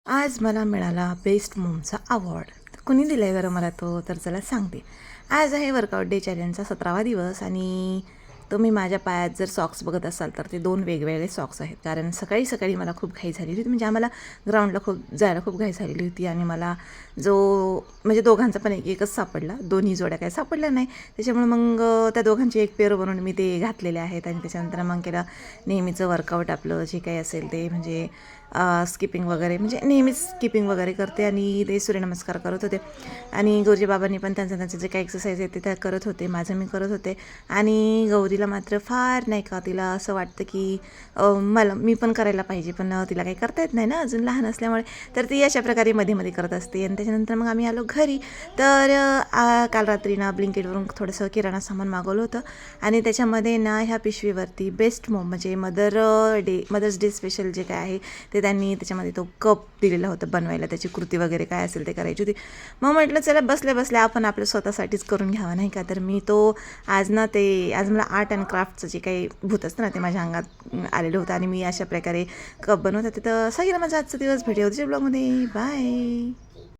आज मला मिळाला बेस्ट मोमचा अवॉर्ड. कुणी दिला आहे बरं मला तो? तर चला सांगते. आज आहे वर्कआउट डे चॅलेंजचा 17वा दिवस आणि तुम्ही माझ्या पायात जर सॉक्स बघत असाल तर ते 2 वेगवेगळे सॉक्स आहेत. कारण सकाळी सकाळी मला खूप घाई झालेली होती. म्हणजे आम्हाला ग्राउंडला जायला खूप घाई झालेली होती आणि मला जो म्हणजे दोघांचा पण एक एकच सापडला. दोन्ही जोड्या काही सापडल्या नाही. त्याच्यामुळे मग त्या दोघांची एक पेअर बनवून मी ते घातलेले आहेत आणि त्याच्यानंतर मग केलं नेहमीचं वर्कआउट आपलं जे काही असेल ते म्हणजे स्किपिंग वगैरे म्हणजे नेहमीच स्किपिंग वगैरे करते आणि ते सूर्यनमस्कार करत होते आणि गौरी बाबांनी पण त्यांचं जे काही एक्सरसाइज आहे ते त्या करत होते. माझं मी करत होते आणि गौरीला मात्र फार नाही का तिला असं वाटतं की मी पण करायला पाहिजे, पण तिला काही करता येत नाही ना अजून लहान असल्यामुळे. तर ती अशा प्रकारे मध्ये मध्ये करत असते आणि त्याच्यानंतर मग आम्ही आलो घरी. तर काल रात्री ना ब्लिंकिटवरून थोडंसं किराणा सामान मागवलं होतं आणि त्याच्यामध्ये ना ह्या पिशवीवरती बेस्ट मोम म्हणजे मदर्स डे स्पेशल जे काय आहे ते त्यांनी त्याच्यामध्ये तो कप दिलेला होता बनवायला, त्याची कृती वगैरे काय असेल ते करायची होती. मग म्हटलं चला बसल्या बसल्या आपण आपल्या स्वतःसाठीच करून घ्यावा नाही का. तर मी तो आज मला आर्ट अँड क्राफ्टचं जे काही भूत असतं ना ते माझ्या अंगात आलेलं होतं आणि मी अशा प्रकारे कप बनवत होते. तर असा गेला माझा आजचा दिवस. भेटूया उद्याच्या ब्लॉगमध्ये. बाय.